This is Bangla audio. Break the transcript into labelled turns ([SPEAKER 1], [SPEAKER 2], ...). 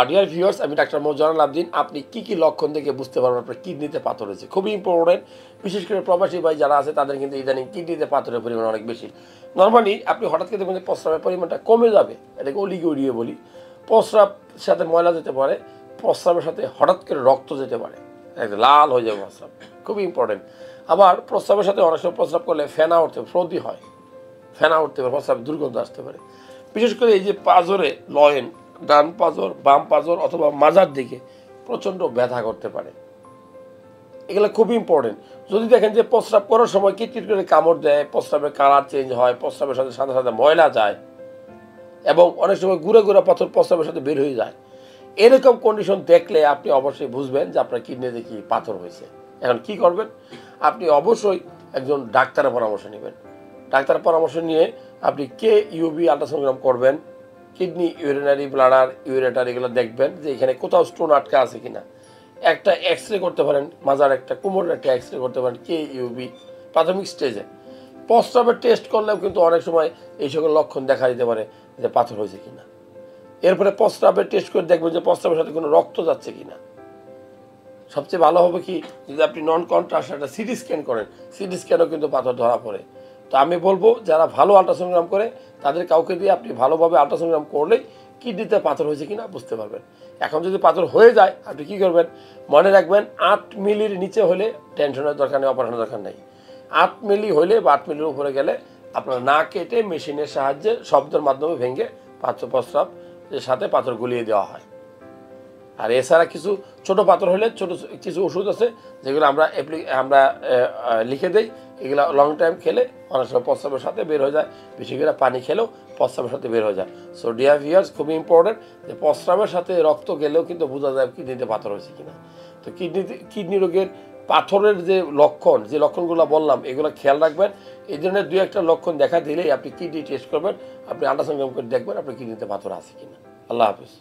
[SPEAKER 1] ডিয়ার ভিউয়ার্স, আমি ডাক্তার মোজানুল আবদিন। আপনি কি লক্ষণ দেখে বুঝতে পারবেন আপনার কিডনিতে পাথর হয়েছে? খুবই ইম্পর্টেন্ট। বিশেষ করে প্রবাসী ভাই যারা আছে তাদের কিন্তু ইদানিং কিডনিতে পাথরের পরিমাণ অনেক বেশি। নর্মালি আপনি হঠাৎ করে দেখবেন যে প্রস্রাবের পরিমাণটা কমে যাবে, এটাকে অলিগোরিয়ে বলি। প্রস্রাব সাথে ময়লা যেতে পারে, প্রস্রাবের সাথে হঠাৎ করে রক্ত যেতে পারে, একদম লাল হয়ে যাবে প্রস্রাব, খুবই ইম্পর্টেন্ট। আবার প্রস্রাবের সাথে অনেক সময় প্রস্রাব করলে ফেনা উঠতে সর্দি হয়, ফেনা উঠতে পারে, প্রস্রাব দুর্গন্ধ আসতে পারে। বিশেষ করে এই যে পাঁজরে লয়েন, ডান পাঁজর, বাম পাঁজর অথবা মাজার দিকে প্রচণ্ড ব্যথা করতে পারে, এগুলো খুবই ইম্পর্টেন্ট। যদি দেখেন যে প্রস্রাব করার সময় কিটকিট করে কামড় দেয়, প্রস্রাবের কালার চেঞ্জ হয়, প্রস্রাবের সাথে সাথে সাথে ময়লা যায় এবং অনেক সময় গুঁড়া গুঁড়া পাথর প্রস্রাবের সাথে বের হয়ে যায়, এরকম কন্ডিশন দেখলে আপনি অবশ্যই বুঝবেন যে আপনার কিডনিতে কি পাথর হয়েছে। এখন কি করবেন? আপনি অবশ্যই একজন ডাক্তারের পরামর্শ নেবেন। ডাক্তারের পরামর্শ নিয়ে আপনি ইউবি আল্ট্রাসোনোগ্রাম করবেন, কিডনি, ইউরিনারি ব্লাডার, ইউরেটার এগুলো দেখবেন যে এখানে কোথাও স্টোন আটকা আছে কিনা। একটা এক্স রে করতে পারেন, মাজার একটা কোমরের একটা এক্স রে করতে পারেন ইউবি প্রাথমিক স্টেজে। প্রস্রাবের টেস্ট করলেও কিন্তু অনেক সময় এই সকল লক্ষণ দেখা দিতে পারে যে পাথর হয়েছে কিনা। এরপরে প্রস্রাবের টেস্ট করে দেখবেন যে প্রস্রাবের সাথে কোনো রক্ত যাচ্ছে কিনা। সবচেয়ে ভালো হবে কি, যদি আপনি নন কন্ট্রাস্ট একটা সিটি স্ক্যান করেন, সিটি স্ক্যানও কিন্তু পাথর ধরা পড়ে। তো আমি বলবো যারা ভালো আল্ট্রাসোনোগ্রাম করে তাদের কাউকে দিয়ে আপনি ভালোভাবে আল্ট্রাসোনোগ্রাম করলেই কিডনিতে পাথর হয়েছে কিনা বুঝতে পারবেন। এখন যদি পাথর হয়ে যায় আপনি কী করবেন? মনে রাখবেন 8 মিলির নিচে হলে টেনশনের দরকার নেই, অপারেশনের দরকার নেই। 8 মিলি হলে বা 8 মিলির উপরে গেলে আপনার না কেটে মেশিনের সাহায্যে শব্দের মাধ্যমে ভেঙে প্রস্রাবের সাথে পাথর গুলিয়ে দেওয়া হয়। আর এছাড়া কিছু ছোট পাথর হলে ছোট কিছু ওষুধ আছে যেগুলো আমরা লিখে দেই, এগুলো লং টাইম খেলে অনেক সময় প্রস্রাবের সাথে বের হয়ে যায়, বেশি করে পানি খেলেও প্রস্রাবের সাথে বের হয়ে যায়। সো ডিয়ার ভিউয়ার্স, খুবই ইম্পর্টেন্ট যে প্রস্রাবের সাথে রক্ত গেলেও কিন্তু বোঝা যায় কিডনিতে পাথর হয়েছে কিনা। তো কিডনি রোগের পাথরের যে লক্ষণগুলো বললাম এগুলো খেয়াল রাখবেন। এই ধরনের 2-1টা লক্ষণ দেখা দিলেই আপনি কিডনি টেস্ট করবেন, আপনি আল্ট্রাসাউন্ড করে দেখবেন আপনার কিডনিতে পাথর আছে কিনা। আল্লাহ হাফিজ।